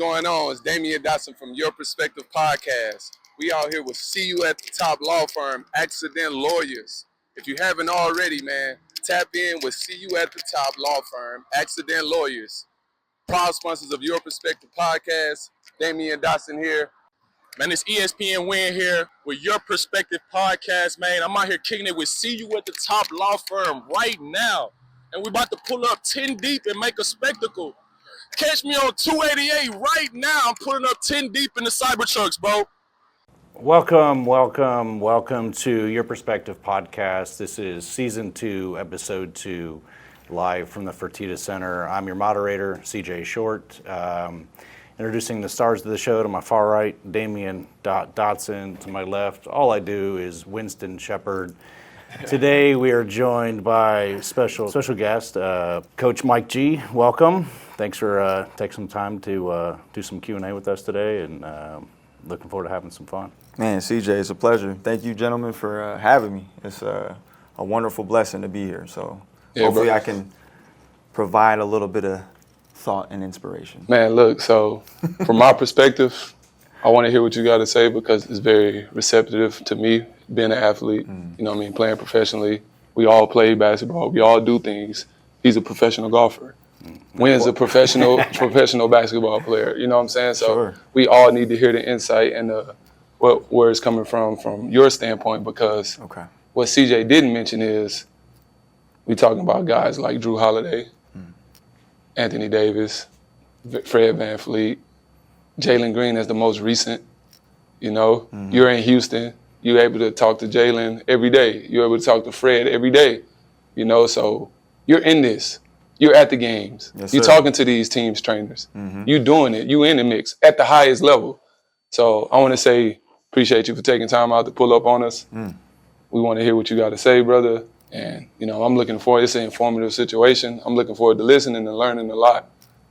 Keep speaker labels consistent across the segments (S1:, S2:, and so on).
S1: going on? It's Damian Dotson from Ur.Perspective Podcast. We out here with See You at the Top law firm, Accident Lawyers. If you haven't already, man, tap in with See You at the Top law firm, Accident Lawyers. Proud sponsors of Ur.Perspective Podcast. Damian Dotson here.
S2: Man, it's ESPN Win here with Ur.Perspective Podcast, man. I'm out here kicking it with See You at the Top law firm right now. And we're about to pull up 10 deep and make a spectacle. Catch me on 288 right now. I'm pulling up 10 deep in the Cybertrucks, bro.
S3: Welcome to Ur.Perspective Podcast. This is Season 2, Episode 2, live from the Fertitta Center. I'm your moderator, CJ Short. Introducing the stars of the show. To my far right, Damian Dotson. To my left, all I do is Winston Shepard. Today we are joined by special guest, Coach Mike G. Welcome. Thanks for taking some time to do some Q&A with us today, and looking forward to having some fun.
S4: Man, CJ, it's a pleasure. Thank you, gentlemen, for having me. It's a wonderful blessing to be here. So hopefully I can provide a little bit of thought and inspiration.
S5: Man, look, so from my perspective, I want to hear what you got to say because it's very receptive to me, being an athlete, you know what I mean, playing professionally. We all play basketball. We all do things. He's a professional golfer. Wynn's a professional basketball player. You know what I'm saying? So
S4: Sure.
S5: We all need to hear the insight and where it's coming from your standpoint, because what CJ didn't mention is we talking about guys like Jrue Holiday, Anthony Davis, Fred VanVleet, Jalen Green as the most recent. You know, you're in Houston. You're able to talk to Jalen every day. You're able to talk to Fred every day. You know, so you're in this. You're at the games.
S4: Yes,
S5: you're
S4: sir.
S5: talking to these teams' trainers. You're doing it. You in the mix at the highest level. So I want to say appreciate you for taking time out to pull up on us. We want to hear what you got to say, brother. And, you know, I'm looking forward. It's an informative situation. I'm looking forward to listening and learning a lot.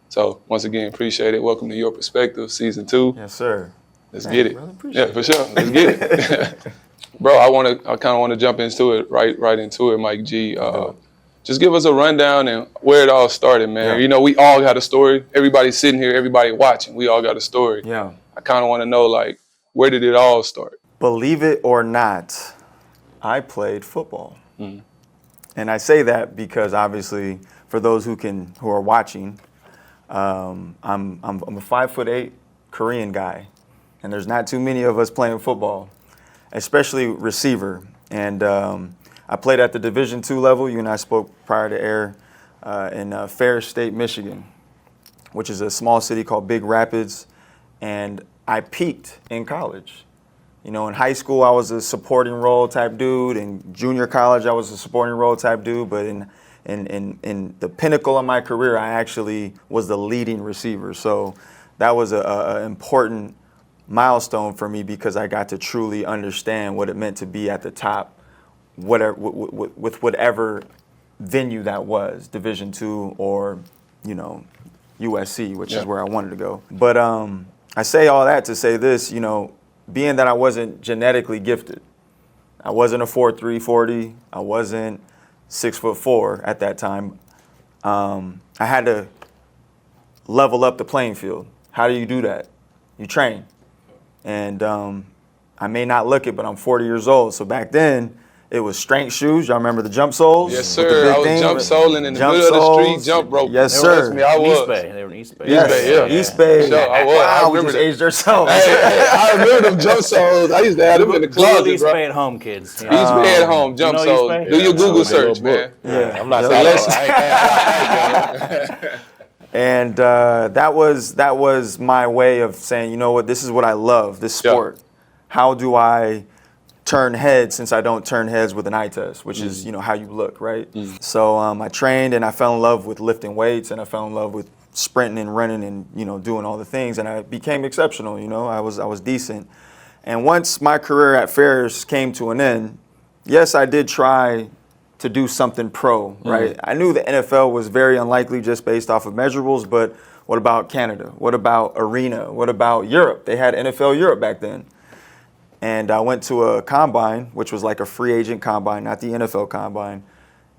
S5: So once again, appreciate it. Welcome to Ur.Perspective, Season 2.
S4: Yes, sir.
S5: Let's get it.
S4: Brother,
S5: Yeah, for sure. Let's get it. Bro, I kind of want to jump into it, right into it, Mike G. Just give us a rundown and where it all started, man.
S4: Yeah.
S5: You know, we all got a story. Everybody sitting here, everybody watching, we all got a story.
S4: Yeah.
S5: I kind of want to know, like, where did it all start?
S4: Believe it or not, I played football. And I say that because obviously for those who are watching, I'm a 5'8" Korean guy, and there's not too many of us playing football, especially receiver. And I played at the Division II level. You and I spoke prior to air in Ferris State, Michigan, which is a small city called Big Rapids. And I peaked in college. You know, in high school, I was a supporting role type dude. In junior college, I was a supporting role type dude. But in the pinnacle of my career, I actually was the leading receiver. So that was an important milestone for me because I got to truly understand what it meant to be at the top, with whatever venue that was, Division II or, you know, USC, which is where I wanted to go. But I say all that to say this, you know, being that I wasn't genetically gifted, I wasn't a 4.3 40, I wasn't 6'4" at that time. I had to level up the playing field. How do you do that? You train. And I may not look it, but I'm 40 years old. So back then, it was strength shoes. Y'all remember the jump soles?
S5: Yes, sir. I was jump soling in the middle of the street, jump rope.
S4: Yes, sir.
S5: I was.
S3: East Bay. They were in East Bay.
S4: Yes.
S5: East Bay, yeah.
S4: East Bay.
S5: Sure, I was.
S4: Wow,
S5: I
S4: we
S5: remember
S4: just
S5: that.
S4: aged ourselves.
S5: Hey, I remember them jump soles. I used to have them in the closet,
S3: East
S5: bro.
S3: Bay at home, kids.
S5: East Bay at home, jump
S3: you know East
S5: soles.
S3: Bay?
S5: Do your Google
S3: Yeah,
S5: search, man.
S4: Yeah.
S3: I'm not saying
S4: And that was my way of saying, you know what, this is what I love, this sport. How do I turn heads since I don't turn heads with an eye test, which is, you know, how you look, right? So I trained and I fell in love with lifting weights and I fell in love with sprinting and running and, you know, doing all the things. And I became exceptional, you know, I was decent. And once my career at Ferris came to an end, yes, I did try to do something pro, right? I knew the NFL was very unlikely just based off of measurables, but what about Canada? What about Arena? What about Europe? They had NFL Europe back then. And I went to a combine, which was like a free agent combine, not the NFL combine.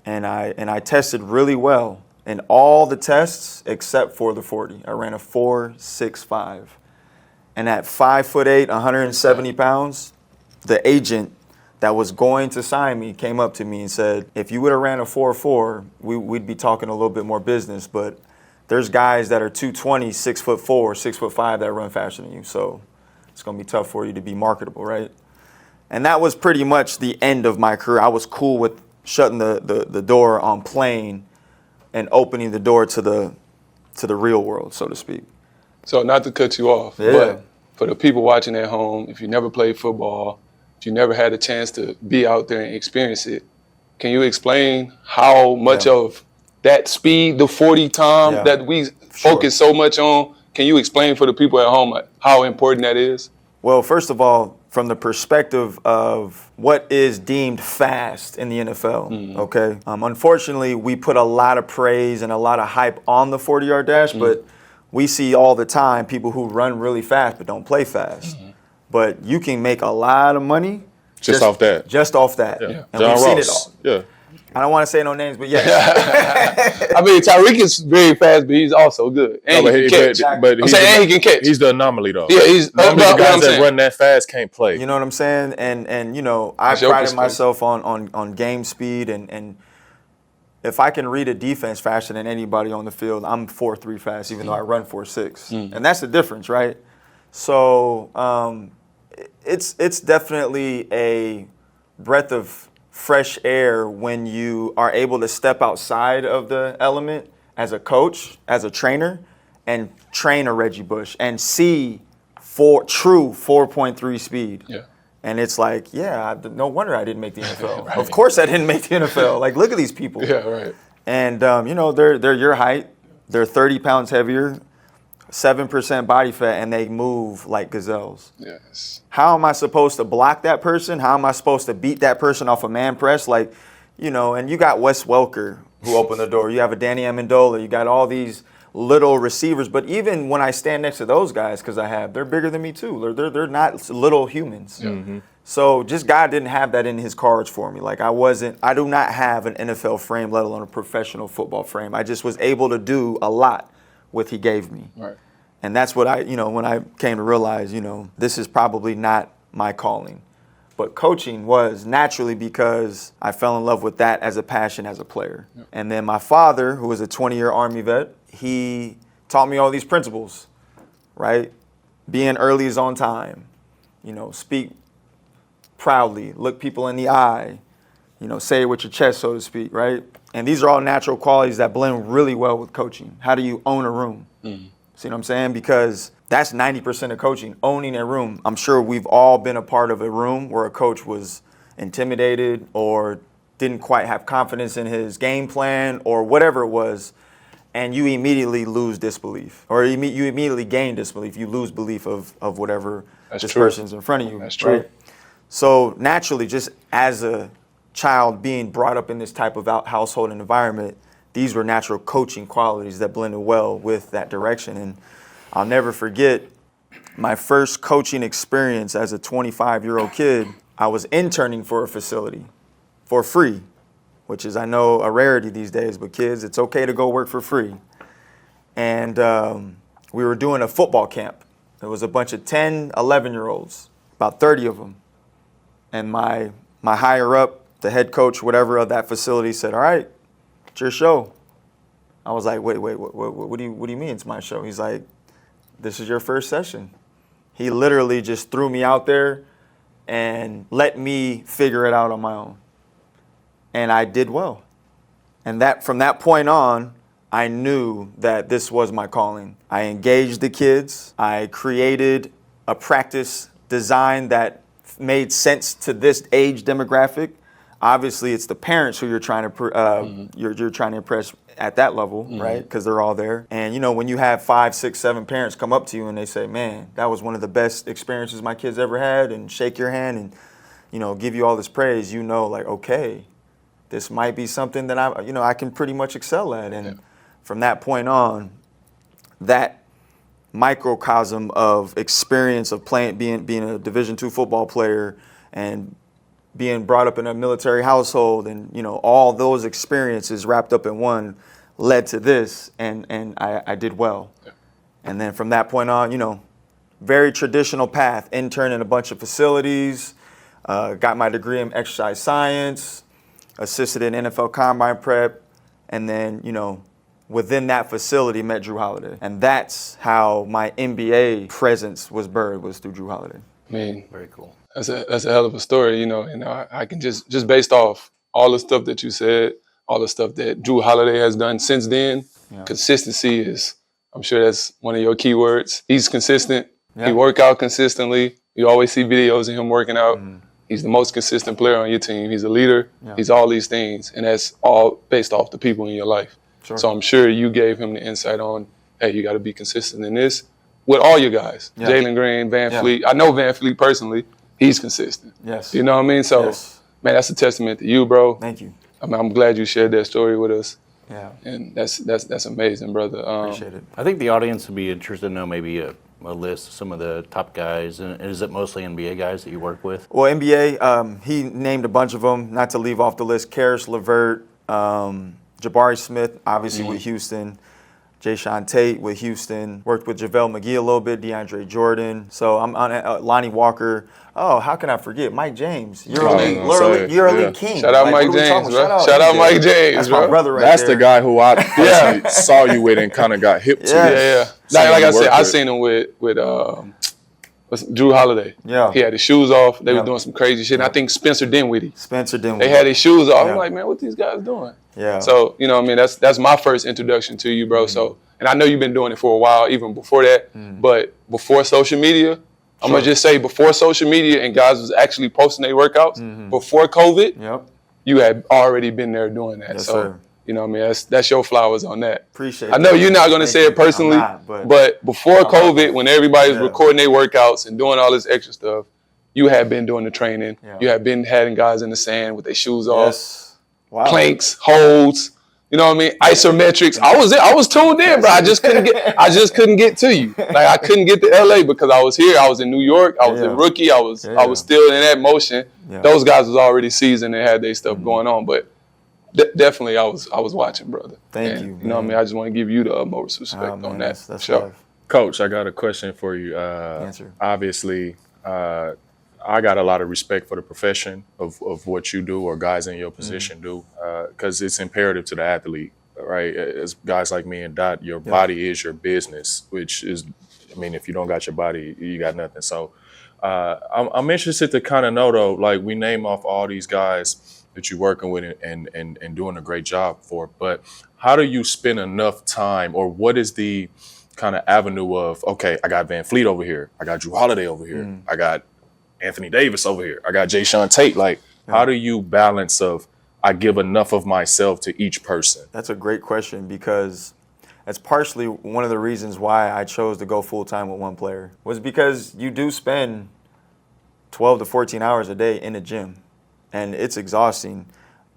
S4: And I tested really well in all the tests except for the 40. I ran a 4.65. And at 5'8", 170 pounds, the agent that was going to sign me came up to me and said, if you would have ran a 4.4, we'd be talking a little bit more business. But there's guys that are 220, 6'4", 6'5" that run faster than you. So it's going to be tough for you to be marketable, right? And that was pretty much the end of my career. I was cool with shutting the door on playing and opening the door to the real world, so to speak.
S5: So not to cut you off, but for the people watching at home, if you never played football, if you never had a chance to be out there and experience it, can you explain how much of that speed, the 40 time that we focus so much on, can you explain for the people at home how important that is?
S4: Well, first of all, from the perspective of what is deemed fast in the NFL, okay? Unfortunately, we put a lot of praise and a lot of hype on the 40-yard dash, but we see all the time people who run really fast but don't play fast. But you can make a lot of money
S2: just off that.
S4: Just off that.
S2: Yeah.
S4: And
S2: John
S4: we've seen it
S2: Ross.
S4: all.
S2: Yeah.
S4: I don't want to say no names, but
S5: I mean, Tyreke is very fast, but he's also good. And he can catch.
S2: But
S5: I'm saying he can catch.
S2: He's the anomaly, though.
S5: Yeah, he's
S2: the guys that run that fast can't play.
S4: You know what I'm saying? And you know, I prided myself on game speed, and if I can read a defense faster than anybody on the field, I'm 4.3 fast, even though I run 4.6. And that's the difference, right? So it's definitely a breath of fresh air when you are able to step outside of the element as a coach, as a trainer, and train a Reggie Bush and see true 4.3 speed. Yeah. And it's like, no wonder I didn't make the NFL. Right. Of course I didn't make the NFL. Like, look at these people.
S5: Yeah, right.
S4: And, you know, they're your height. They're 30 pounds heavier, 7% body fat, and they move like gazelles.
S5: Yes.
S4: How am I supposed to block that person? How am I supposed to beat that person off a man press? Like, you know, and you got Wes Welker who opened the door. You have a Danny Amendola. You got all these little receivers. But even when I stand next to those guys, because they're bigger than me too. They're not little humans. Mm-hmm. So just God didn't have that in his cards for me. Like I do not have an NFL frame, let alone a professional football frame. I just was able to do a lot with he gave me.
S5: Right.
S4: And that's what when I came to realize, this is probably not my calling. But coaching was naturally because I fell in love with that as a passion as a player. Yep. And then my father, who was a 20-year Army vet, he taught me all these principles, right? Being early is on time, speak proudly, look people in the eye, say it with your chest, so to speak, right? And these are all natural qualities that blend really well with coaching. How do you own a room? Mm-hmm. See what I'm saying? Because that's 90% of coaching, owning a room. I'm sure we've all been a part of a room where a coach was intimidated or didn't quite have confidence in his game plan or whatever it was, and you immediately lose disbelief. Or you immediately gain disbelief. You lose belief of whatever person's in front of you.
S5: That's true. Right?
S4: So naturally, just as a child being brought up in this type of household and environment, these were natural coaching qualities that blended well with that direction. And I'll never forget my first coaching experience as a 25-year-old kid. I was interning for a facility for free, which is, I know, a rarity these days, but kids, it's okay to go work for free. And we were doing a football camp. There was a bunch of 10, 11-year-olds, about 30 of them. And my higher up, the head coach, whatever, of that facility said, all right, it's your show. I was like, wait, what do you mean it's my show? He's like, this is your first session. He literally just threw me out there and let me figure it out on my own. And I did well. And from that point on, I knew that this was my calling. I engaged the kids. I created a practice design that made sense to this age demographic. Obviously, it's the parents who you're trying to you're trying to impress at that level, right? Because they're all there. And when you have 5, 6, 7 parents come up to you and they say, "Man, that was one of the best experiences my kids ever had," and shake your hand and give you all this praise, like, okay, this might be something that I can pretty much excel at. And from that point on, that microcosm of experience of being a Division II football player and being brought up in a military household and all those experiences wrapped up in one led to this, and I did well. Yeah. And then from that point on, very traditional path, intern in a bunch of facilities, got my degree in exercise science, assisted in NFL Combine prep, and then, within that facility met Jrue Holiday. And that's how my NBA presence was birthed, was through Jrue Holiday.
S5: I mean,
S3: very cool.
S5: That's a hell of a story, and I can just based off all the stuff that you said, all the stuff that Jrue Holiday has done since then, consistency is, I'm sure that's one of your key words. He's consistent. Yeah. He work out consistently. You always see videos of him working out. Mm-hmm. He's the most consistent player on your team. He's a leader. Yeah. He's all these things, and that's all based off the people in your life. Sure. So I'm sure you gave him the insight on, hey, you got to be consistent in this with all your guys. Yeah. Jalen Green, Van Fleet. I know Van Fleet personally. He's consistent. Yes. You know what I mean? So, man, that's a testament to you, bro.
S4: Thank you.
S5: I'm glad you shared that story with us. Yeah. And that's amazing, brother.
S4: Appreciate it.
S3: I think the audience would be interested to know maybe a list of some of the top guys. And is it mostly NBA guys that you work with?
S4: Well, NBA, he named a bunch of them, not to leave off the list. Karis LeVert, Jabari Smith, obviously with Houston. Jayshawn Tate with Houston. Worked with JaVale McGee a little bit, DeAndre Jordan. So I'm on Lonnie Walker. Oh, how can I forget? Mike James. You're a league king.
S5: Shout out Mike James, bro. Shout out Mike James,
S4: That's
S5: bro.
S4: My brother right
S2: That's
S4: there.
S2: the guy who I personally saw you with and kind of got hip to.
S5: Yeah. Like I said, I seen him with Jrue Holiday. Yeah. He had his shoes off. They were doing some crazy shit. And I think Spencer Dinwiddie. They had his shoes off. I'm like, man, what these guys doing? Yeah. So, that's my first introduction to you, bro. Mm-hmm. So, and I know you've been doing it for a while, even before that. Mm-hmm. But before social media, I'm going to just say before social media and guys was actually posting their workouts, before COVID, you had already been there doing that. Yes, so, sir. That's your flowers on that.
S4: Appreciate it.
S5: I know you're not going to say it personally, but before COVID, when everybody was recording their workouts and doing all this extra stuff, you had been doing the training. Yeah. You had been having guys in the sand with their shoes off, planks, holds. You know what I mean? Isometrics. I was tuned in, bro. I just couldn't get to you. Like I couldn't get to LA because I was here. I was in New York. I was a rookie. I was still in that motion. Yeah. Those guys was already seasoned and had their stuff going on. But definitely I was watching, brother.
S4: Thank you.
S5: You know what I mean? I just want to give you the utmost respect on that.
S4: That's sure.
S2: Coach, I got a question for you.
S4: Answer.
S2: Obviously, I got a lot of respect for the profession of what you do or guys in your position do, because it's imperative to the athlete, right? As guys like me and Dot, your body is your business, which is, if you don't got your body, you got nothing. So I'm interested to kind of know, though, like we name off all these guys that you're working with and doing a great job for, but how do you spend enough time, or what is the kind of avenue of, okay, I got Van Fleet over here, I got Jrue Holiday over here, I got Anthony Davis over here, I got Jayshawn Tate. Like, how do you balance of, I give enough of myself to each person?
S4: That's a great question, because that's partially one of the reasons why I chose to go full-time with one player, was because you do spend 12 to 14 hours a day in the gym, and it's exhausting.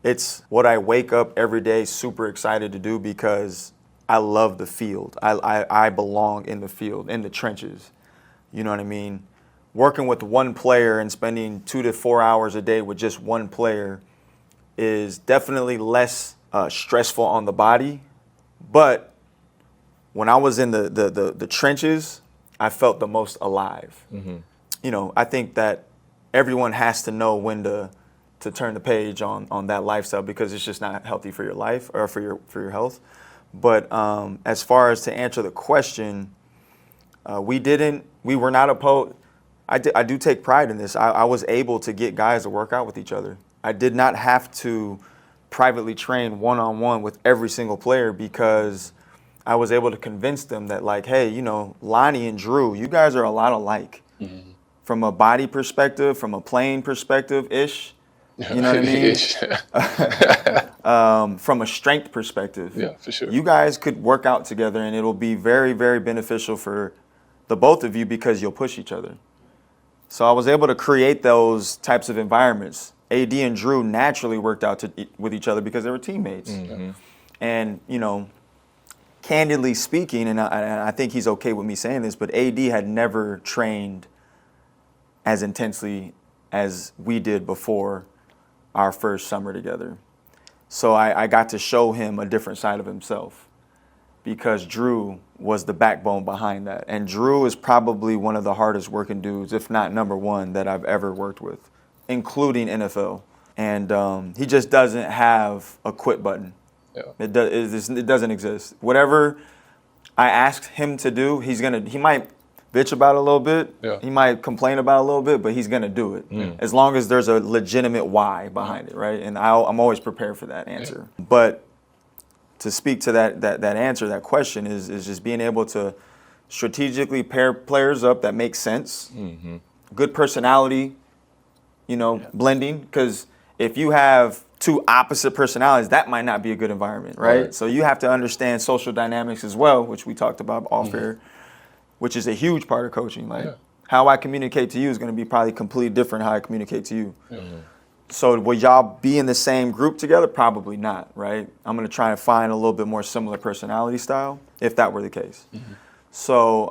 S4: It's what I wake up every day super excited to do, because I love the field. I belong in the field, in the trenches. You know what I mean? Working with one player and spending 2 to 4 hours a day with just one player is definitely less stressful on the body. But when I was in the trenches, I felt the most alive. Mm-hmm. I think that everyone has to know when to turn the page on that lifestyle, because it's just not healthy for your life or for your health. But as far as to answer the question, we were not opposed. I do take pride in this. I was able to get guys to work out with each other. I did not have to privately train one-on-one with every single player, because I was able to convince them that, like, hey, Lonnie and Jrue, you guys are a lot alike. Mm-hmm. From a body perspective, from a playing perspective-ish. You know what I mean? From a strength perspective.
S5: Yeah, for sure.
S4: You guys could work out together, and it'll be very, very beneficial for the both of you, because you'll push each other. So I was able to create those types of environments. AD and Jrue naturally worked out with each other because they were teammates. Mm-hmm. And, candidly speaking, and I think he's okay with me saying this, but AD had never trained as intensely as we did before our first summer together. So I got to show him a different side of himself because Jrue was the backbone behind that. And Jrue is probably one of the hardest working dudes, if not number one, that I've ever worked with, including NFL. And he just doesn't have a quit button.
S5: Yeah.
S4: It doesn't exist. Whatever I asked him to do, he might bitch about it a little bit.
S5: Yeah.
S4: He might complain about it a little bit, but he's going to do it. As long as there's a legitimate why behind it, right? And I'm always prepared for that answer. Yeah. But to speak to that answer, that question is just being able to strategically pair players up that make sense. Mm-hmm. Good personality, blending. Because if you have two opposite personalities, that might not be a good environment, right? So you have to understand social dynamics as well, which we talked about off air, which is a huge part of coaching. Like how I communicate to you is going to be probably completely different how I communicate to you. Mm-hmm. So will y'all be in the same group together? Probably not, right? I'm going to try and find a little bit more similar personality style, if that were the case. Mm-hmm. So,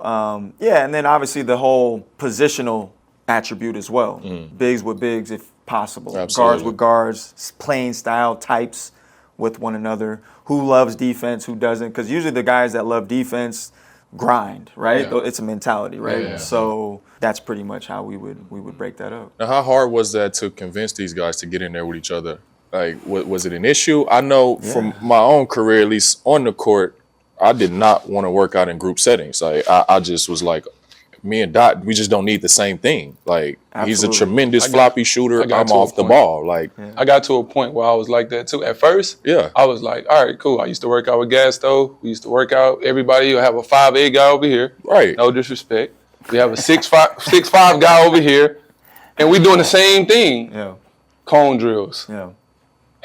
S4: and then obviously the whole positional attribute as well. Bigs with bigs, if possible.
S2: Absolutely.
S4: Guards with guards, playing style types with one another. Who loves defense, who doesn't? Because usually the guys that love defense grind, right? Yeah. It's a mentality, right? Yeah. So that's pretty much how we would break that up.
S2: Now, how hard was that to convince these guys to get in there with each other? Like, was it an issue? I know from my own career, at least on the court, I did not want to work out in group settings. Like, I just was like, me and Dot, we just don't need the same thing. Like, he's a tremendous floppy shooter. I'm off the ball. Like,
S5: I got to a point where I was like that too. At first, I was like, all right, cool. I used to work out with Gasto. We used to work out. Everybody will have a 5'8" guy over here.
S2: Right.
S5: No disrespect. We have a 6'5" guy over here, and we doing the same thing.
S4: Yeah.
S5: Cone drills.
S4: Yeah.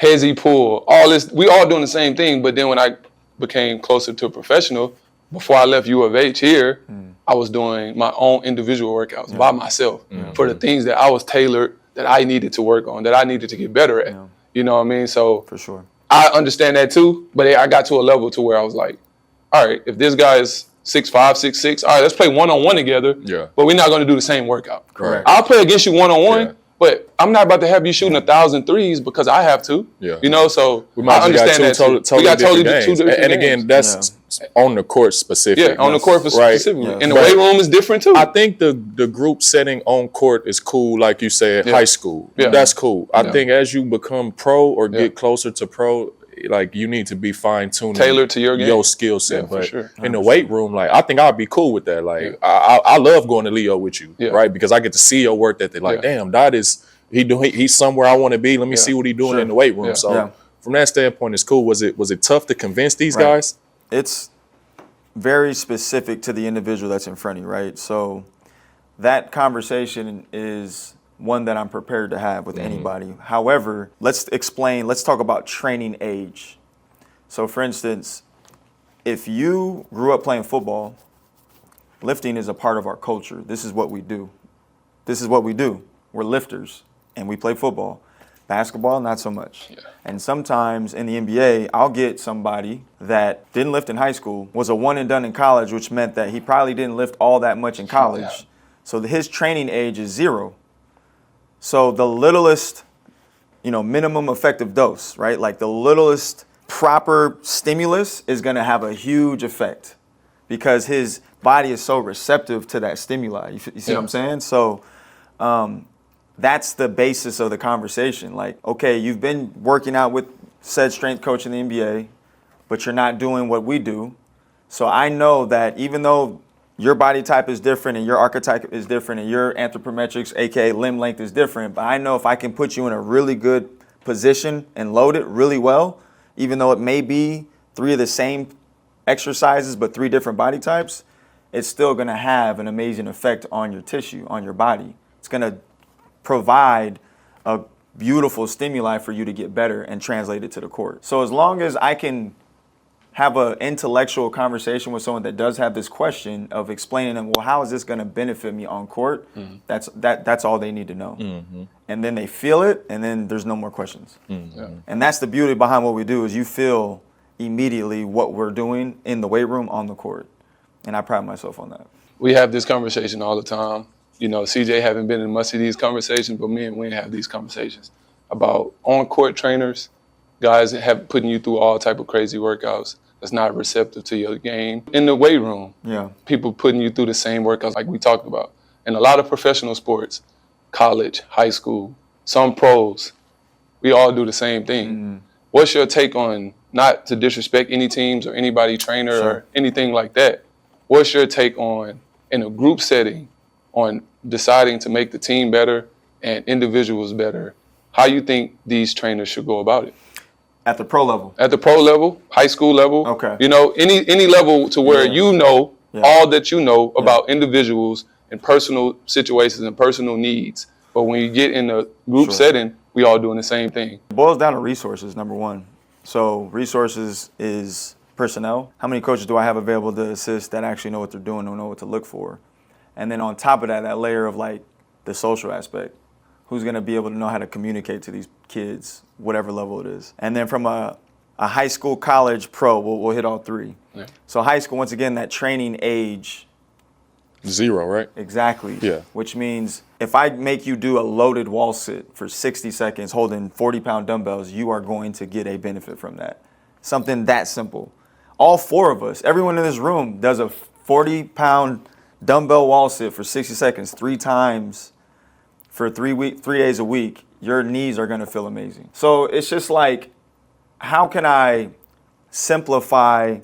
S5: Hezzy pull. All this. We all doing the same thing. But then when I became closer to a professional, before I left U of H here, I was doing my own individual workouts by myself for the things that I was tailored, that I needed to work on, that I needed to get better at. Yeah. You know what I mean? So
S4: for sure,
S5: I understand that too. But I got to a level to where I was like, all right, if this guy is 6'5", 6'6", all right, let's play one-on-one together.
S2: Yeah.
S5: But we're not going to do the same workout.
S2: Correct.
S5: I'll play against you one-on-one, but I'm not about to have you shooting 1,000 threes because I have to. Yeah. You know, so
S2: we might
S5: I understand that too.
S2: We got totally two different games. And again, that's on the court specific.
S5: Yeah, on the court specifically. Right. And the weight room is different too.
S2: I think the group setting on court is cool, like you said, high school. Yeah. That's cool. I think as you become pro or get closer to pro, like you need to be fine-tuning
S5: tailored to your game,
S2: your skill set.
S5: Yeah,
S2: but
S5: sure.
S2: in the weight room, like I think I'd be cool with that. Like I love going to Leo with you, right? Because I get to see your work ethic. Like, damn, that is he's somewhere I want to be. Let me see what he's doing in the weight room. So from that standpoint, it's cool. Was it tough to convince these guys?
S4: It's very specific to the individual that's in front of you, right? So that conversation is one that I'm prepared to have with anybody. However, let's talk about training age. So for instance, if you grew up playing football, lifting is a part of our culture. This is what we do. We're lifters and we play football. Basketball, not so much. Yeah. And sometimes in the NBA, I'll get somebody that didn't lift in high school, was a one and done in college, which meant that he probably didn't lift all that much in college. Yeah. So his training age is 0. So the littlest, minimum effective dose, right? Like the littlest proper stimulus is going to have a huge effect because his body is so receptive to that stimuli. You see what I'm saying? So that's the basis of the conversation. Like, okay, you've been working out with said strength coach in the NBA, but you're not doing what we do. So I know that even though your body type is different and your archetype is different and your anthropometrics, aka limb length, is different, but I know if I can put you in a really good position and load it really well, even though it may be 3 of the same exercises but 3 different body types, it's still going to have an amazing effect on your tissue, on your body. It's going to provide a beautiful stimuli for you to get better and translate it to the court. So as long as I can have an intellectual conversation with someone that does have this question of explaining them, well, how is this going to benefit me on court? That's all they need to know. And then they feel it, and then there's no more questions. And that's the beauty behind what we do is you feel immediately what we're doing in the weight room on the court. And I pride myself on that.
S5: We have this conversation all the time. CJ haven't been in much of these conversations, but me and Wayne have these conversations about on-court trainers guys have putting you through all type of crazy workouts that's not receptive to your game. In the weight room, people putting you through the same workouts like we talked about. In a lot of professional sports, college, high school, some pros, we all do the same thing. What's your take on, not to disrespect any teams or anybody trainer or anything like that, what's your take on, in a group setting, on deciding to make the team better and individuals better? How you think these trainers should go about it?
S4: At the pro level?
S5: At the pro level, high school level.
S4: Okay.
S5: You know, any level to where you know all that you know about individuals and personal situations and personal needs. But when you get in a group setting, we all doing the same thing.
S4: It boils down to resources, number one. So resources is personnel. How many coaches do I have available to assist that actually know what they're doing and know what to look for? And then on top of that, that layer of like the social aspect. Who's going to be able to know how to communicate to these kids, whatever level it is. And then from a high school, college, pro, we'll hit all three. Yeah. So high school, once again, that training age.
S2: 0, right?
S4: Exactly.
S2: Yeah.
S4: Which means if I make you do a loaded wall sit for 60 seconds holding 40-pound dumbbells, you are going to get a benefit from that. Something that simple. All 4 of us, everyone in this room does a 40-pound dumbbell wall sit for 60 seconds 3 times for 3 days a week. Your knees are going to feel amazing. So it's just like, how can I simplify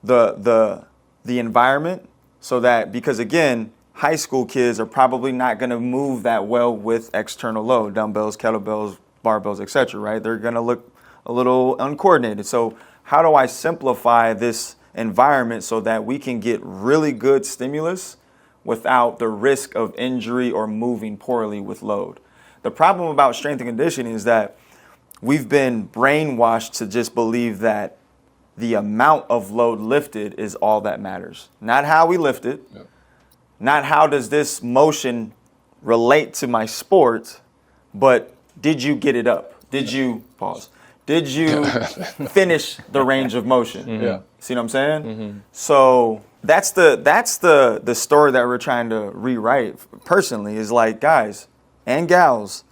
S4: the environment so that, because again, high school kids are probably not going to move that well with external load, dumbbells, kettlebells, barbells, etc., right? They're going to look a little uncoordinated. So how do I simplify this environment so that we can get really good stimulus without the risk of injury or moving poorly with load? The problem about strength and conditioning is that we've been brainwashed to just believe that the amount of load lifted is all that matters. Not how we lift it, not how does this motion relate to my sport, but did you get it up? Did you, pause, did you finish the range of motion?
S5: Yeah.
S4: See what I'm saying? So that's the story that we're trying to rewrite personally, is like, guys and gals,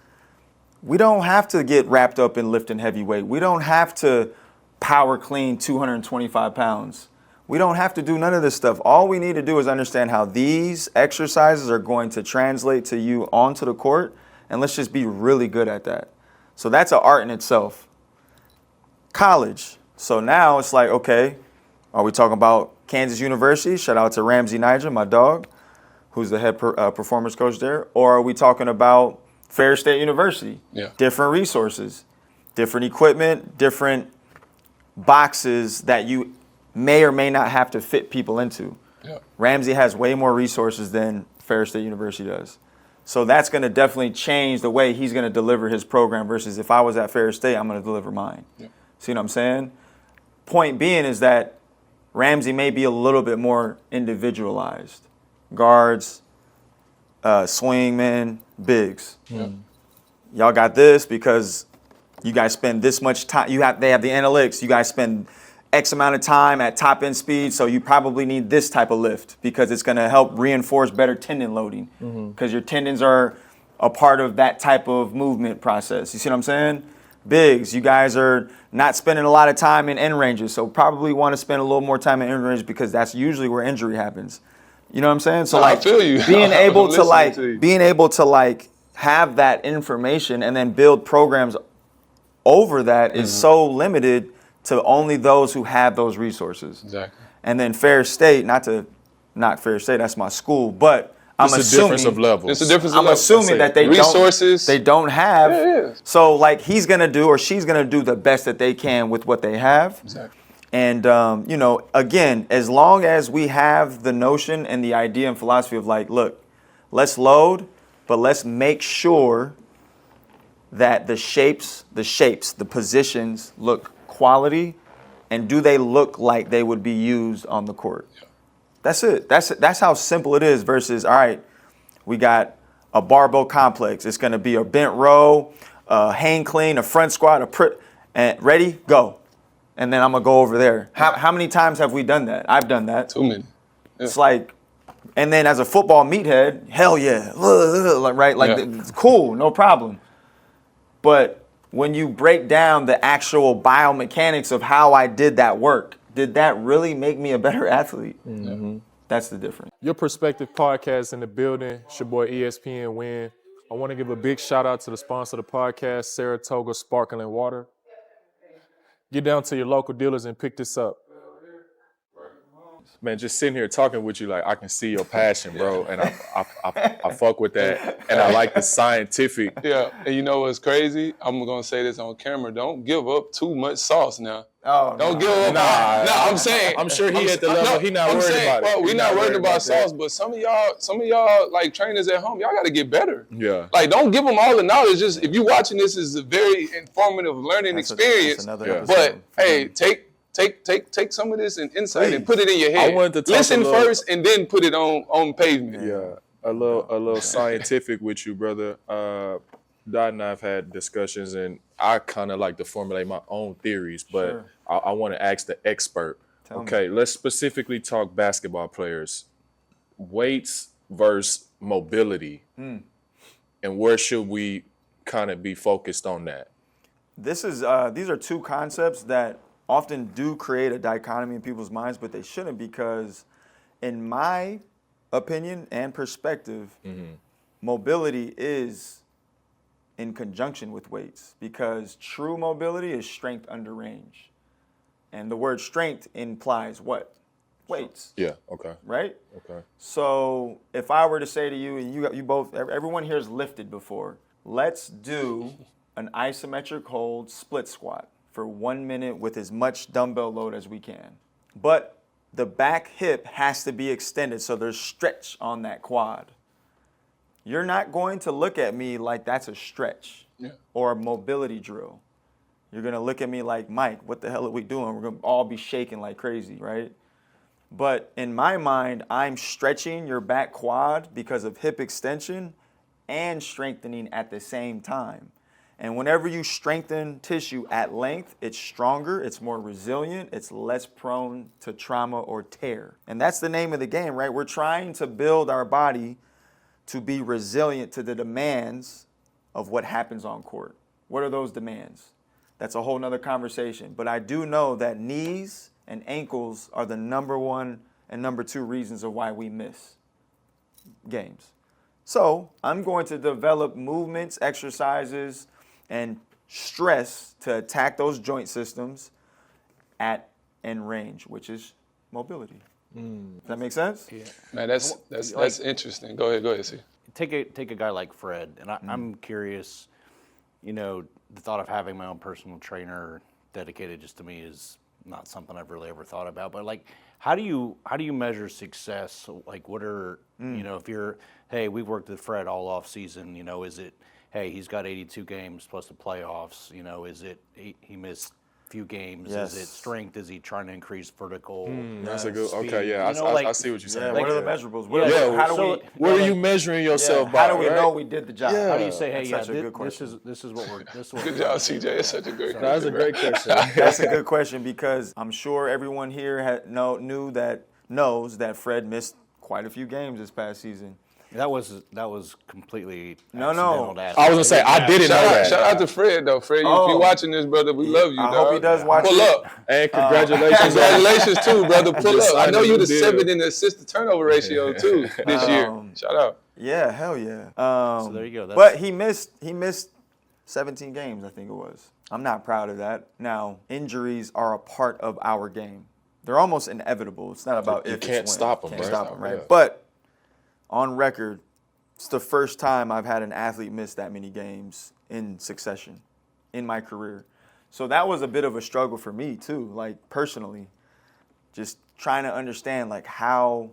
S4: we don't have to get wrapped up in lifting heavy weight. We don't have to power clean 225 pounds. We don't have to do none of this stuff. All we need to do is understand how these exercises are going to translate to you onto the court, and let's just be really good at that. So that's an art in itself. College. So now it's like, okay, are we talking about Kansas University? Shout out to Ramsey Niger, my dog, who's the head performance coach there. Or are we talking about Ferris State University?
S5: Yeah.
S4: Different resources, different equipment, different boxes that you may or may not have to fit people into.
S5: Yeah.
S4: Ramsey has way more resources than Ferris State University does. So that's going to definitely change the way he's going to deliver his program versus if I was at Ferris State, I'm going to deliver mine.
S5: Yeah.
S4: See what I'm saying? Point being is that Ramsey may be a little bit more individualized. Guards, swingmen, bigs.
S5: Yeah.
S4: Y'all got this because you guys spend this much time. They have the analytics. You guys spend X amount of time at top end speed, so you probably need this type of lift because it's going to help reinforce better tendon loading because your tendons are a part of that type of movement process. You see what I'm saying? Bigs, you guys are not spending a lot of time in end ranges, so probably want to spend a little more time in end range because that's usually where injury happens. You know what I'm saying? So
S5: I feel you.
S4: being able to have that information and then build programs over that is so limited to only those who have those resources.
S5: Exactly.
S4: And then Ferris State, not to knock Ferris State, that's my school, but I'm
S2: It's
S4: assuming
S2: a difference of levels.
S5: It's a difference of
S4: I'm
S5: levels.
S4: assuming that they
S5: resources.
S4: don't have.
S5: Yeah.
S4: So like he's gonna do or she's gonna do the best that they can with what they have.
S5: Exactly.
S4: And again, as long as we have the notion and the idea and philosophy of like, look, let's load, but let's make sure that the shapes, the positions look quality, and do they look like they would be used on the court? Yeah. That's it. That's how simple it is versus, all right, we got a barbell complex. It's going to be a bent row, a hang clean, a front squat, and ready, go. And then I'm going to go over there. How many times have we done that? I've done that.
S5: Too many. Yeah.
S4: It's like, and then as a football meathead, hell yeah, right? Like, it's cool, no problem. But when you break down the actual biomechanics of how I did that work, did that really make me a better athlete? Mm-hmm. That's the difference.
S6: Your Perspective podcast in the building. It's your boy ESPN Win. I want to give a big shout out to the sponsor of the podcast, Saratoga Sparkling Water. Get down to your local dealers and pick this up.
S2: Man, just sitting here talking with you, like I can see your passion, bro, and I fuck with that, and I like the scientific.
S5: Yeah, and you know what's crazy? I'm gonna say this on camera. Don't give up too much sauce now.
S4: Oh,
S5: don't give up.
S2: Nah,
S5: I'm saying.
S2: I'm sure he at the level. He not worried about it.
S5: Well, we not worried about sauce, but some of y'all like trainers at home, y'all got to get better.
S2: Yeah.
S5: Like, don't give them all the knowledge. Just if you watching this, is a very informative learning experience. But hey, take some of this and insight and put it in your head.
S2: I wanted to talk
S5: listen first and then put it on pavement.
S2: Yeah, a little scientific with you, brother. Dot and I've had discussions, and I kind of like to formulate my own theories, but sure. I want to ask the expert. Okay, let's specifically talk basketball players. Weights versus mobility. And where should we kind of be focused on that?
S4: These are two concepts that often do create a dichotomy in people's minds, but they shouldn't, because in my opinion and perspective, mobility is in conjunction with weights, because true mobility is strength under range. And the word strength implies what? Weights.
S2: Yeah, okay.
S4: Right?
S2: Okay.
S4: So if I were to say to you, and you both, everyone here has lifted before, let's do an isometric hold split squat for 1 minute with as much dumbbell load as we can. But the back hip has to be extended so there's stretch on that quad. You're not going to look at me like that's a stretch or a mobility drill. You're going to look at me like, Mike, what the hell are we doing? We're going to all be shaking like crazy, right? But in my mind, I'm stretching your back quad because of hip extension and strengthening at the same time. And whenever you strengthen tissue at length, it's stronger, it's more resilient, it's less prone to trauma or tear. And that's the name of the game, right? We're trying to build our body to be resilient to the demands of what happens on court. What are those demands? That's a whole nother conversation. But I do know that knees and ankles are the number one and number two reasons of why we miss games. So I'm going to develop movements, exercises, and stress to attack those joint systems at end range, which is mobility. Does that make sense?
S5: Yeah. Man, that's interesting. Go ahead, see.
S3: Take a guy like Fred, and I'm curious, the thought of having my own personal trainer dedicated just to me is not something I've really ever thought about. But like, how do you measure success? Like, what are if you're, hey, we've worked with Fred all off season, is it, hey, he's got 82 games plus the playoffs, is it he missed few games?
S4: Yes.
S3: Is it strength? Is he trying to increase vertical?
S2: That's a good.
S3: speed?
S2: Okay, yeah, I see what you're saying.
S4: What are the measurables?
S2: What are you measuring yourself by?
S4: How do we know we did the job?
S2: Yeah.
S3: How do you say, hey,
S4: That's such a good question.
S3: this is what we're
S5: Good job, CJ. It's such a great question.
S2: That's a great question.
S4: That's a good question, because I'm sure everyone here knows that Fred missed quite a few games this past season.
S3: That was completely
S4: No.
S3: accidental.
S2: I was gonna say I didn't know that.
S5: Shout out to Fred though. Fred, if you're watching this, brother, we love you.
S4: I hope he does watch
S5: Pull
S4: it.
S5: up.
S2: And congratulations.
S5: Congratulations too, brother. Pull
S2: Just
S5: up. I know
S2: signed a
S5: you're
S2: new
S5: the
S2: deal.
S5: 7th in the assist to turnover ratio too this year. Shout out.
S4: Yeah, hell yeah.
S3: So there you go.
S4: But he missed 17 games, I think it was. I'm not proud of that. Now, injuries are a part of our game. They're almost inevitable. It's not about
S2: You
S4: if
S2: can't
S4: it's when.
S2: stop them,
S4: Can't
S2: right?
S4: stop them, right?
S2: Yeah.
S4: But on record, it's the first time I've had an athlete miss that many games in succession in my career. So that was a bit of a struggle for me too, like personally. Just trying to understand, like, how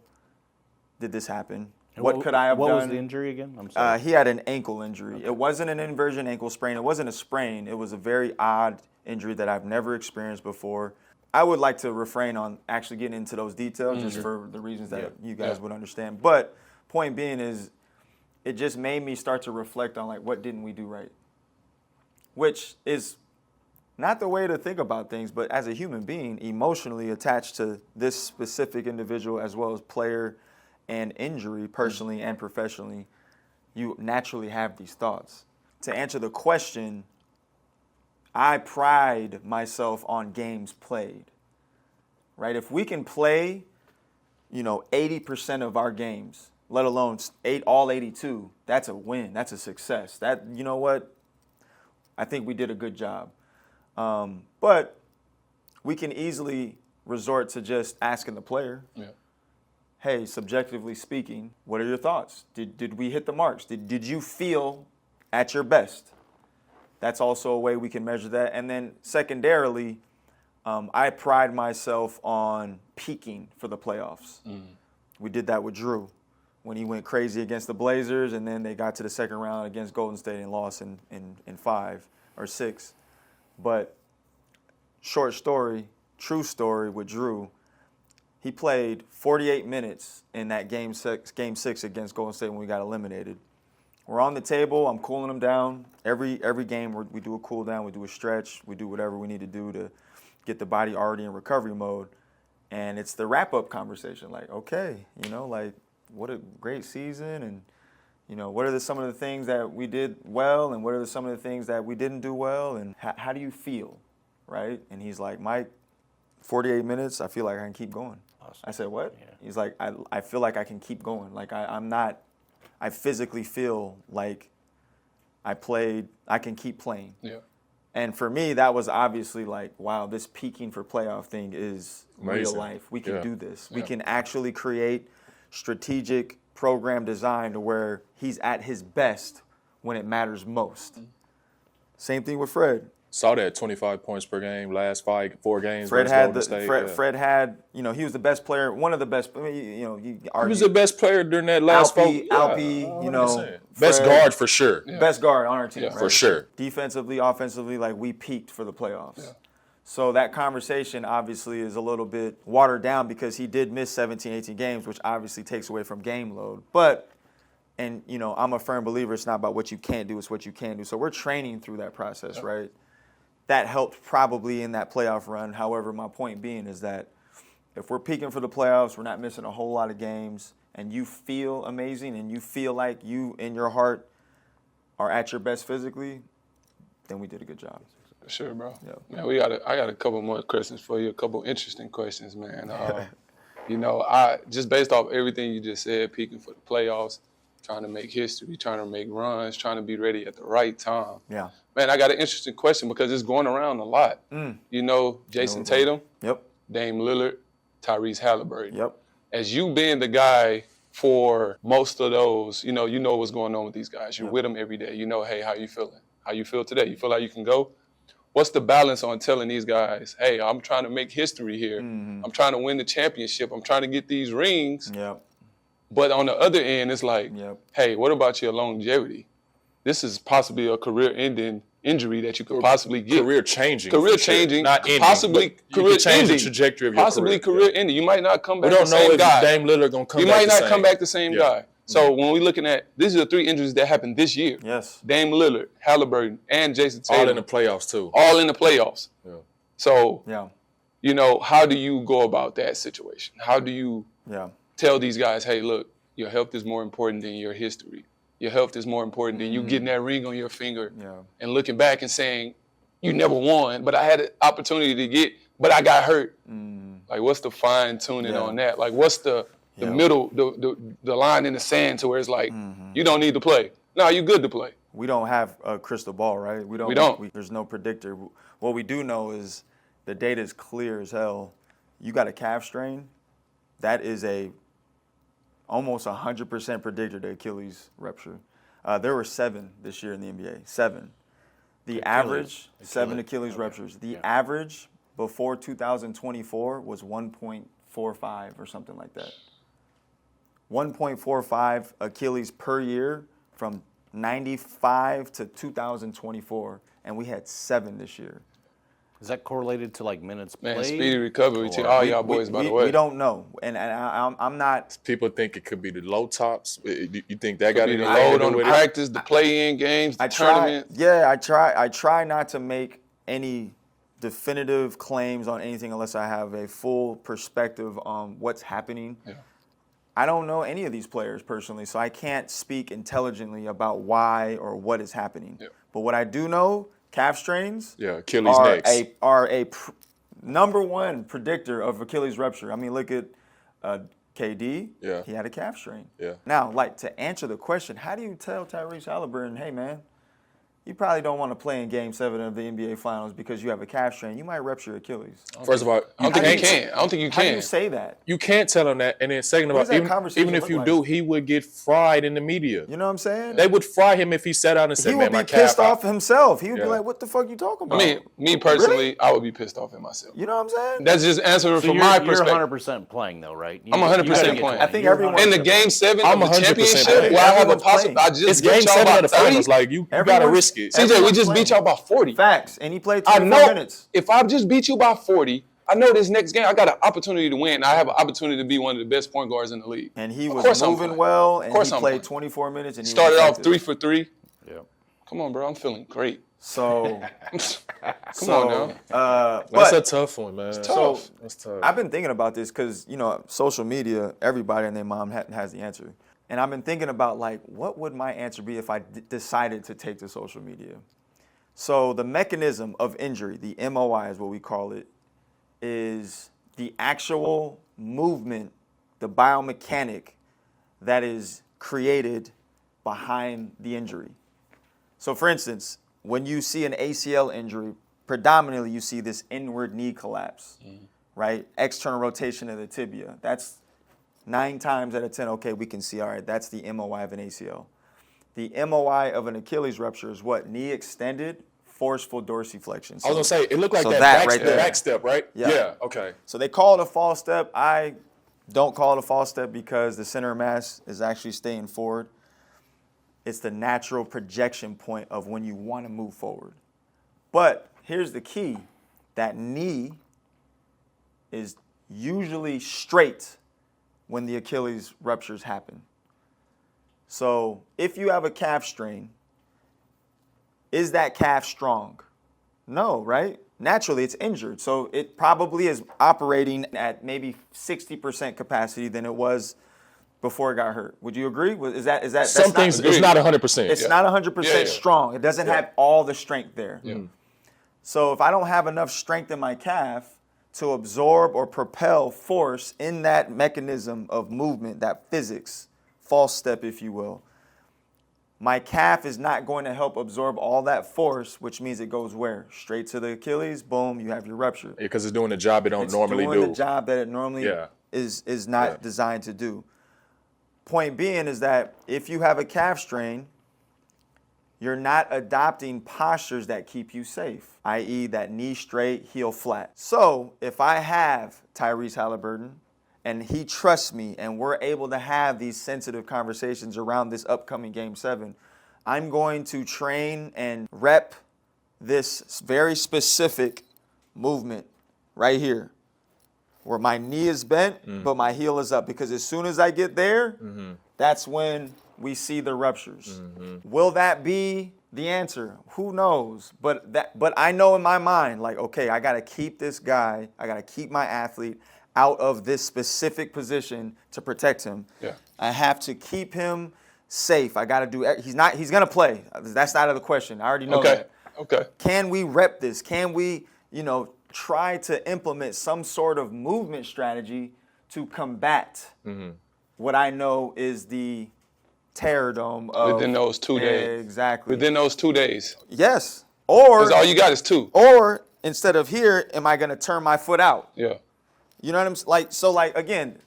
S4: did this happen? What could I have done?
S3: What was the injury again? I'm sorry.
S4: He had an ankle injury. Okay. It wasn't an inversion ankle sprain. It wasn't a sprain. It was a very odd injury that I've never experienced before. I would like to refrain on actually getting into those details just for the reasons that you guys would understand. But point being is, it just made me start to reflect on, like, what didn't we do right? Which is not the way to think about things, but as a human being, emotionally attached to this specific individual as well as player and injury, personally and professionally, you naturally have these thoughts. To answer the question, I pride myself on games played, right? If we can play, 80% of our games, let alone all 82, that's a win. That's a success. That, you know what? I think we did a good job. But we can easily resort to just asking the player, hey, subjectively speaking, what are your thoughts? Did we hit the marks? Did you feel at your best? That's also a way we can measure that. And then secondarily, I pride myself on peaking for the playoffs. We did that with Jrue when he went crazy against the Blazers, and then they got to the second round against Golden State and lost in 5 or 6. But short story, true story with Jrue, he played 48 minutes in that game 6 against Golden State when we got eliminated. We're on the table. I'm cooling him down. Every game we do a cool down. We do a stretch. We do whatever we need to do to get the body already in recovery mode. And it's the wrap-up conversation. Like, okay, what a great season. And, what are some of the things that we did well and what are some of the things that we didn't do well? And how do you feel, right? And he's like, Mike, 48 minutes, I feel like I can keep going. Awesome. I said, what? Yeah. He's like, I feel like I can keep going. Like, I physically feel like I can keep playing. Yeah. And for me, that was obviously like, wow, this peaking for playoff thing is real life. We can do this. We can actually create strategic program design to where he's at his best when it matters most. Same thing with Fred.
S6: Saw that 25 points per game, last 4 games.
S4: Fred had Fred had, he was the best player, one of the best. He
S6: was the best player during that last 4.
S4: Alpi,
S6: best
S4: Fred,
S6: guard for sure.
S4: Yeah. Best guard on our team, right?
S6: For sure.
S4: Defensively, offensively, like we peaked for the playoffs. Yeah. So that conversation obviously is a little bit watered down because he did miss 17, 18 games, which obviously takes away from game load. But, I'm a firm believer it's not about what you can't do, it's what you can do. So we're training through that process, right? That helped probably in that playoff run. However, my point being is that if we're peaking for the playoffs, we're not missing a whole lot of games, and you feel amazing and you feel like you in your heart are at your best physically, then we did a good job.
S5: Sure, bro. Yep. Man, I got a couple more questions for you, a couple interesting questions, man. I just based off everything you just said, peaking for the playoffs, trying to make history, trying to make runs, trying to be ready at the right time. Yeah. Man, I got an interesting question because it's going around a lot. Jason Tatum, Dame Lillard, Tyrese Haliburton. Yep. As you being the guy for most of those, you know what's going on with these guys. You're with them every day. Hey, how you feeling? How you feel today? You feel like you can go? What's the balance on telling these guys, hey, I'm trying to make history here. Mm-hmm. I'm trying to win the championship. I'm trying to get these rings. Yep. But on the other end, it's like, hey, what about your longevity? This is possibly a career-ending injury that you could possibly get.
S6: Career-changing.
S5: Career-changing.
S6: Not ending.
S5: Possibly career-ending.
S6: Change the trajectory of your
S5: possibly career-ending. You might not come back
S6: the same guy. We don't know if Dame Lillard going to come back the same.
S5: You might not come back the same guy. So when we're looking at, these are the 3 injuries that happened this year. Yes. Dame Lillard, Haliburton, and Jason Tatum.
S6: All in the playoffs, too.
S5: All in the playoffs. Yeah. So, how do you go about that situation? How do you tell these guys, hey, look, your health is more important than your history. Your health is more important than you getting that ring on your finger and looking back and saying, you never won, but I had an opportunity to get, but I got hurt. Like, what's the fine tuning on that? Like, what's the middle, the line in the sand to where it's like, you don't need to play. No, you good to play.
S4: We don't have a crystal ball, right? We don't. There's no predictor. What we do know is the data is clear as hell. You got a calf strain, that is almost 100% predictor to Achilles rupture. There were 7 this year in the NBA. 7. The average, 7 Achilles ruptures. The average before 2024 was 1.45 or something like that. 1.45 Achilles per year from 95 to 2024, and we had 7 this year.
S3: Is that correlated to minutes played?
S5: Man, speedy recovery to all y'all boys, by the way.
S4: We don't know, and I'm not.
S6: People think it could be the low tops. You think that got
S5: to be the load on the practice, the play-in games, the tournament?
S4: I try not to make any definitive claims on anything unless I have a full perspective on what's happening. Yeah. I don't know any of these players personally, so I can't speak intelligently about why or what is happening. Yeah. But what I do know calf strains
S6: Achilles
S4: are
S6: next.
S4: number one predictor of Achilles rupture. I mean, look at KD.
S6: Yeah.
S4: He had a calf strain.
S6: Yeah.
S4: Now, like, to answer the question, how do you tell Tyrese Haliburton, hey, man, you probably don't want to play in Game 7 of the NBA Finals because you have a calf strain. You might rupture Achilles.
S6: First of all,
S5: I don't think you can. I don't think you
S4: How do
S5: can.
S4: you say that?
S6: You can't tell him that. And then second of
S4: What
S6: all,
S4: does that conversation
S6: even if
S4: look
S6: you
S4: like?
S6: do, he would get fried in the media.
S4: You know what I'm saying?
S6: They would fry him if he sat out and said,
S4: He
S6: man,
S4: would
S6: my
S4: be
S6: calf
S4: pissed off himself. He would
S6: Yeah.
S4: be like, what the fuck you talking
S5: I
S4: about?
S5: mean, me personally,
S4: Really?
S5: I would be pissed off at myself.
S4: You know what I'm saying?
S5: That's just answering
S3: So
S5: from
S3: you're,
S5: my
S3: you're
S5: perspective.
S3: 100% playing though, right?
S5: I'm 100% playing.
S4: I think everyone-
S5: In the Game 7
S6: I'm
S5: of the
S6: 100%
S5: championship,
S6: playing.
S5: where I have a
S4: Everyone's
S5: possible,
S4: playing.
S5: I just
S6: It's
S5: beat
S6: Game
S5: y'all
S6: 7
S5: by
S6: of the
S5: 30.
S6: finals. Like, you got to
S4: Everyone's-
S6: risk it.
S5: CJ, we
S4: Everyone's
S5: just beat y'all by 40.
S4: Facts. And he played
S5: I
S4: 24
S5: know
S4: minutes.
S5: if I just beat you by 40, I know this next game I got an opportunity to win. I have an opportunity to be one of the best point guards in the league.
S4: And he
S5: Of
S4: was
S5: course I'm
S4: moving
S5: playing.
S4: well,
S5: Of
S4: and
S5: course
S4: he
S5: I'm
S4: played
S5: playing.
S4: 24 minutes. And he
S5: Started
S4: was
S5: off
S4: effective.
S5: 3 for 3.
S3: Yeah.
S5: Come on, bro. I'm feeling great.
S4: So,
S5: Come on now.
S6: That's
S4: but
S6: a tough one, man.
S4: so
S6: That's tough.
S4: I've been thinking about this because, you know, social media, everybody and their mom has the answer. And I've been thinking about, like, what would my answer be if I decided to take to social media? So the mechanism of injury, the MOI is what we call it, is the actual movement, the biomechanic that is created behind the injury. So for instance, when you see an ACL injury, predominantly you see this inward knee collapse, right? External rotation of the tibia. That's 9 times out of 10, okay, we can see, all right, that's the MOI of an ACL. The MOI of an Achilles rupture is what? Knee extended, forceful dorsiflexion.
S6: I was going to say, it looked like
S4: so
S6: that
S4: that
S6: back,
S4: right there.
S6: back step, right?
S4: Yeah.
S6: Okay.
S4: So they call it a false step. I don't call it a false step because the center of mass is actually staying forward. It's the natural projection point of when you want to move forward. But here's the key. That knee is usually straight when the Achilles ruptures happen. So if you have a calf strain, is that calf strong? No, right? Naturally, it's injured. So it probably is operating at maybe 60% capacity than it was before it got hurt. Would you agree? Is that
S6: Some things, it's not 100%.
S4: it's not 100% strong. It doesn't have all the strength there. So if I don't have enough strength in my calf to absorb or propel force in that mechanism of movement, that physics, false step, if you will, my calf is not going to help absorb all that force, which means it goes where? Straight to the Achilles, boom, you have your rupture.
S6: Because it's doing the job it don't normally
S4: doing
S6: do.
S4: the job that it normally is not designed to do. Point being is that if you have a calf strain, you're not adopting postures that keep you safe, i.e. that knee straight, heel flat. So if I have Tyrese Haliburton and he trusts me and we're able to have these sensitive conversations around this upcoming Game 7, I'm going to train and rep this very specific movement right here, where my knee is bent, but my heel is up. Because as soon as I get there, that's when we see the ruptures. Will that be the answer? Who knows? But I know in my mind, like, okay, I got to keep this guy, I got to keep my athlete out of this specific position to protect him.
S5: Yeah.
S4: I have to keep him safe. I got to do, he's going to play. That's out of the question. I already know that.
S5: Okay.
S4: Can we rep this? Can we, try to implement some sort of movement strategy to combat what I know is the terror dome of
S5: Within those 2 days.
S4: Exactly.
S5: Within those 2 days.
S4: Yes. Or
S5: Because all you got is 2.
S4: Or instead of here, am I going to turn my foot out?
S5: Yeah.
S4: You know what I'm saying? So again,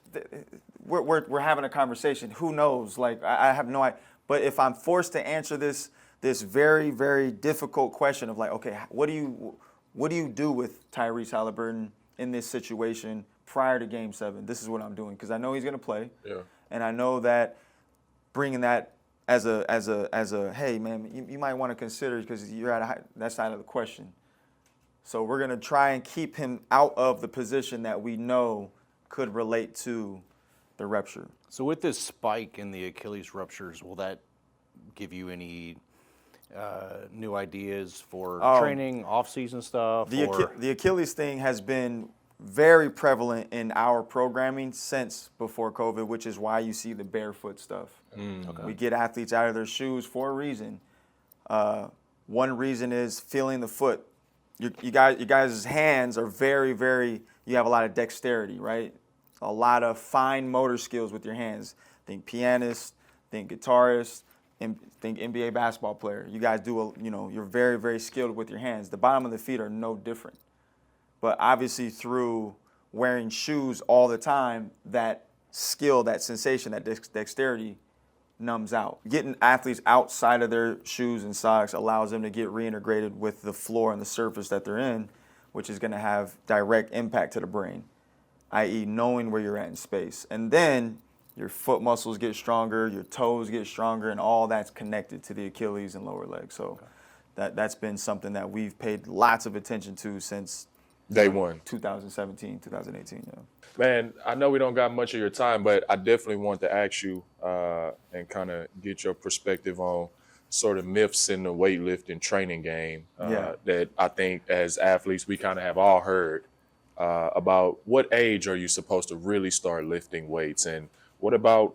S4: we're having a conversation. Who knows? I have no idea. But if I'm forced to answer this very, very difficult question of okay, what do you do with Tyrese Haliburton in this situation prior to Game 7? This is what I'm doing because I know he's going to play.
S6: Yeah.
S4: And I know that bringing that as a hey man, you might want to consider because you're that's out of the question. So we're going to try and keep him out of the position that we know could relate to the rupture.
S3: So with this spike in the Achilles ruptures, will that give you any new ideas for training, off-season stuff?
S4: The Achilles thing has been very prevalent in our programming since before COVID, which is why you see the barefoot stuff. Okay. We get athletes out of their shoes for a reason. One reason is feeling the foot. You guys' hands are very, very, you have a lot of dexterity, right? A lot of fine motor skills with your hands. Think pianist, think guitarist, think NBA basketball player. You guys you're very, very skilled with your hands. The bottom of the feet are no different. But obviously through wearing shoes all the time, that skill, that sensation, that dexterity numbs out. Getting athletes outside of their shoes and socks allows them to get reintegrated with the floor and the surface that they're in, which is going to have direct impact to the brain, i.e. knowing where you're at in space. And then your foot muscles get stronger, your toes get stronger, and all that's connected to the Achilles and lower leg. So that's been something that we've paid lots of attention to since
S6: Day one.
S4: 2017, 2018, yeah.
S6: Man, I know we don't got much of your time, but I definitely want to ask you and kind of get your perspective on sort of myths in the weightlifting training game that I think as athletes we kind of have all heard about. What age are you supposed to really start lifting weights, and what about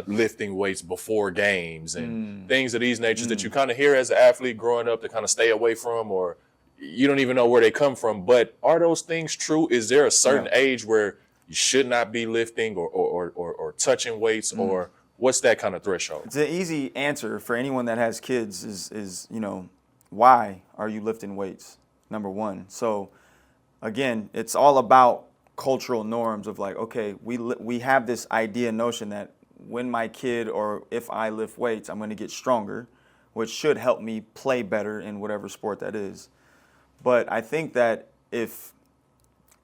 S6: lifting weights before games and things of these natures that you kind of hear as an athlete growing up to kind of stay away from, or you don't even know where they come from? But are those things true? Is there a certain age where you should not be lifting or touching weights, or what's that kind of threshold?
S4: It's an easy answer for anyone that has kids is why are you lifting weights? Number one. So again, it's all about cultural norms of like, okay, we have this idea notion that when my kid or if I lift weights, I'm going to get stronger, which should help me play better in whatever sport that is. But I think that if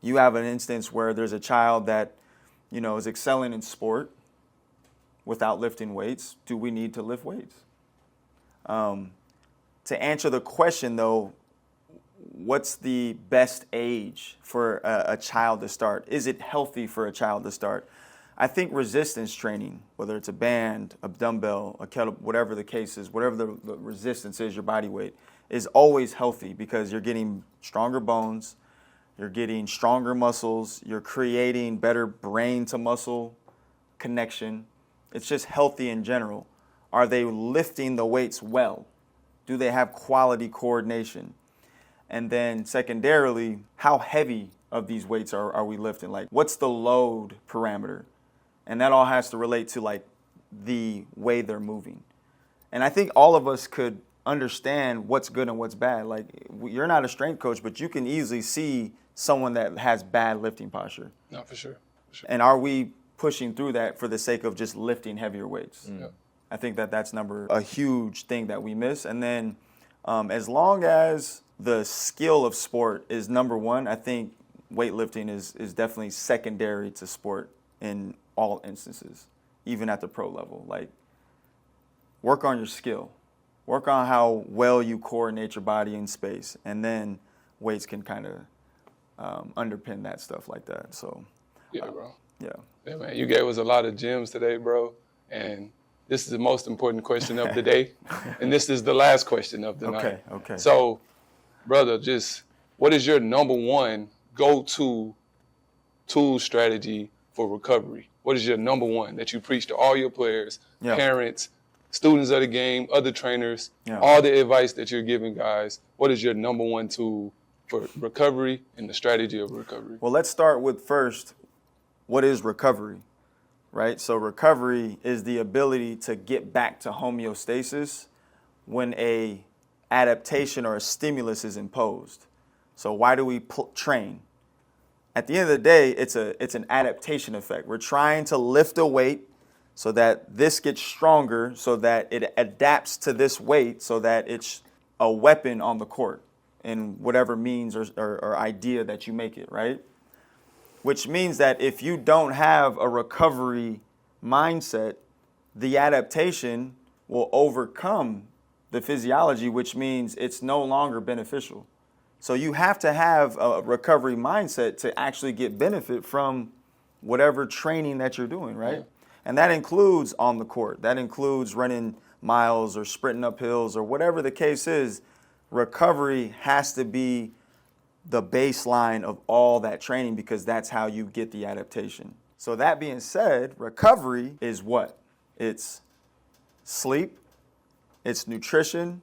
S4: you have an instance where there's a child that, is excelling in sport without lifting weights, do we need to lift weights? To answer the question, though, what's the best age for a child to start? Is it healthy for a child to start? I think resistance training, whether it's a band, a dumbbell, a kettlebell, whatever the case is, whatever the resistance is, your body weight, is always healthy because you're getting stronger bones, you're getting stronger muscles, you're creating better brain to muscle connection. It's just healthy in general. Are they lifting the weights well? Do they have quality coordination? And then secondarily, how heavy of these weights are we lifting? Like, what's the load parameter? And that all has to relate to like the way they're moving. And I think all of us could understand what's good and what's bad. Like, you're not a strength coach, but you can easily see someone that has bad lifting posture.
S5: No, for sure.
S4: And are we pushing through that for the sake of just lifting heavier weights?
S5: Yeah.
S4: I think that's a huge thing that we miss. And then as long as the skill of sport is number one, I think weightlifting is definitely secondary to sport in all instances, even at the pro level. Like, work on your skill. Work on how well you coordinate your body in space, and then weights can kind of underpin that stuff like that. So,
S5: yeah, bro.
S4: Yeah,
S5: man, you gave us a lot of gems today, bro. And this is the most important question of the day, and this is the last question of the night.
S4: Okay.
S5: So, brother, just what is your number one go-to tool strategy for recovery? What is your number one that you preach to all your players, parents, students of the game, other trainers, all the advice that you're giving guys? What is your number one tool for recovery and the strategy of recovery?
S4: Well, let's start with first, what is recovery, right? So recovery is the ability to get back to homeostasis when a adaptation or a stimulus is imposed. So why do we train? At the end of the day, it's an adaptation effect. We're trying to lift a weight so that this gets stronger, so that it adapts to this weight, so that it's a weapon on the court in whatever means or idea that you make it, right? Which means that if you don't have a recovery mindset, the adaptation will overcome the physiology, which means it's no longer beneficial. So you have to have a recovery mindset to actually get benefit from whatever training that you're doing, right? Yeah. And that includes on the court. That includes running miles or sprinting up hills or whatever the case is. Recovery has to be the baseline of all that training because that's how you get the adaptation. So that being said, recovery is what? It's sleep, it's nutrition,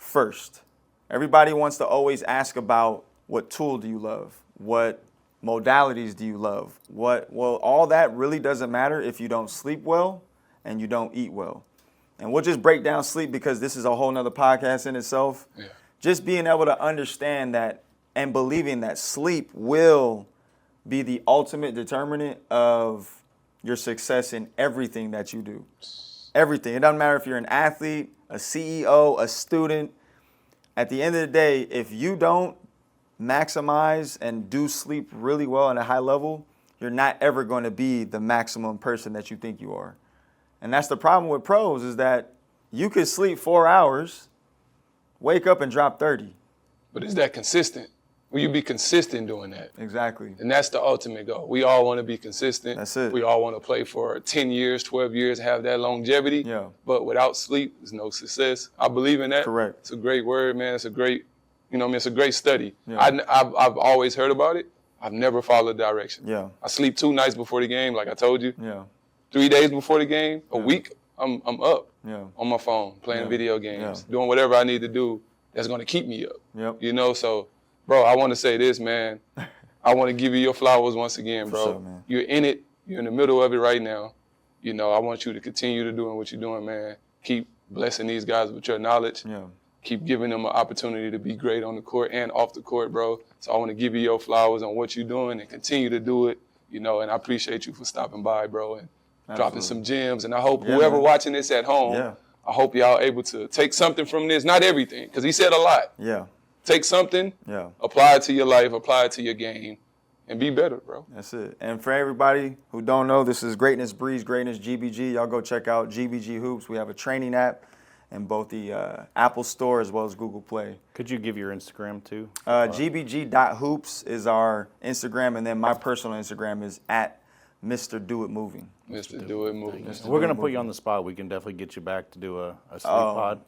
S4: first. Everybody wants to always ask about what tool do you love? What modalities do you love? Well, all that really doesn't matter if you don't sleep well and you don't eat well. And we'll just break down sleep because this is a whole nother podcast in itself. Yeah. Just being able to understand that and believing that sleep will be the ultimate determinant of your success in everything that you do. Everything. It doesn't matter if you're an athlete, a CEO, a student. At the end of the day, if you don't maximize and do sleep really well at a high level, you're not ever going to be the maximum person that you think you are. And that's the problem with pros is that you could sleep 4 hours, wake up and drop 30.
S5: But is that consistent? Will you be consistent doing that?
S4: Exactly.
S5: And that's the ultimate goal. We all want to be consistent.
S4: That's it.
S5: We all want to play for 10 years, 12 years, have that longevity.
S4: Yeah.
S5: But without sleep, there's no success. I believe in that.
S4: Correct.
S5: It's a great word, man. It's a great, it's a great study.
S4: Yeah.
S5: I've always heard about it. I've never followed direction.
S4: Yeah.
S5: I sleep 2 nights before the game, like I told you.
S4: Yeah.
S5: 3 days before the game, a week, I'm up on my phone, playing video games, doing whatever I need to do that's going to keep me up.
S4: Yep.
S5: So, bro, I want to say this, man. I want to give you your flowers once again, bro.
S4: Sure, man.
S5: You're in it. You're in the middle of it right now. I want you to continue to doing what you're doing, man. Keep blessing these guys with your knowledge.
S4: Yeah.
S5: Keep giving them an opportunity to be great on the court and off the court, bro. So I want to give you your flowers on what you're doing and continue to do it, and I appreciate you for stopping by, bro, and dropping some gems. And I hope whoever watching this at home, I hope y'all able to take something from this. Not everything, because he said a lot.
S4: Yeah.
S5: Take something, apply it to your life, apply it to your game, and be better, bro.
S4: That's it. And for everybody who don't know, this is Greatness Breeds, Greatness GBG. Y'all go check out GBG Hoops. We have a training app in both the Apple Store as well as Google Play.
S3: Could you give your Instagram too?
S4: GBG.hoops is our Instagram, and then my personal Instagram is at Mr. Do It Moving.
S5: Mr. Do It Moving.
S3: We're going to put you on the spot. We can definitely get you back to do a sleep pod.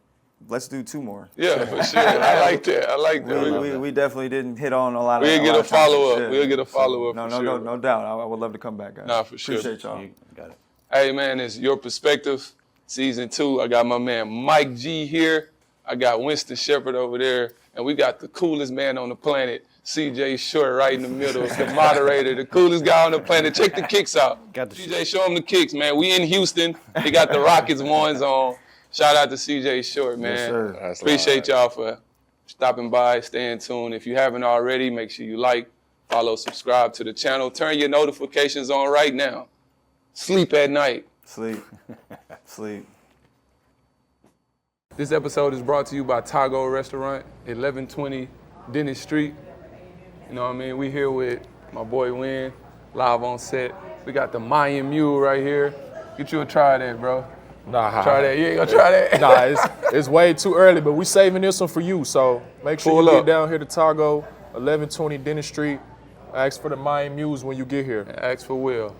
S4: Let's do 2 more.
S5: Yeah, for sure. I like that.
S4: We definitely didn't hit on a lot of.
S5: We'll get a follow-up. We'll get a follow-up.
S4: No doubt. I would love to come back, guys.
S5: Nah, for sure.
S4: Appreciate y'all.
S3: You got it.
S5: Hey, man, it's Your Perspective, Season 2. I got my man Mike G here. I got Winston Shepard over there. And we got the coolest man on the planet, CJ Short, right in the middle, the moderator, the coolest guy on the planet. Check the kicks out. CJ, show him the kicks, man. We in Houston. He got the Rockets ones on. Shout out to CJ Short, man.
S4: Yes, sir.
S5: Appreciate y'all for stopping by, staying tuned. If you haven't already, make sure you like, follow, subscribe to the channel. Turn your notifications on right now. Sleep at night.
S4: Sleep. Sleep.
S5: This episode is brought to you by Tago Restaurant, 1120 Dennis Street. You know what I mean? We here with my boy Win, live on set. We got the Mayan Mule right here. Get you a try of that, bro.
S6: Nah.
S5: Try that. You ain't gonna try that?
S6: Nah, it's way too early, but we saving this one for you. So make sure you get down here to Tago, 1120 Dennis Street. Ask for the Mayan Muse when you get here.
S5: Ask for Will.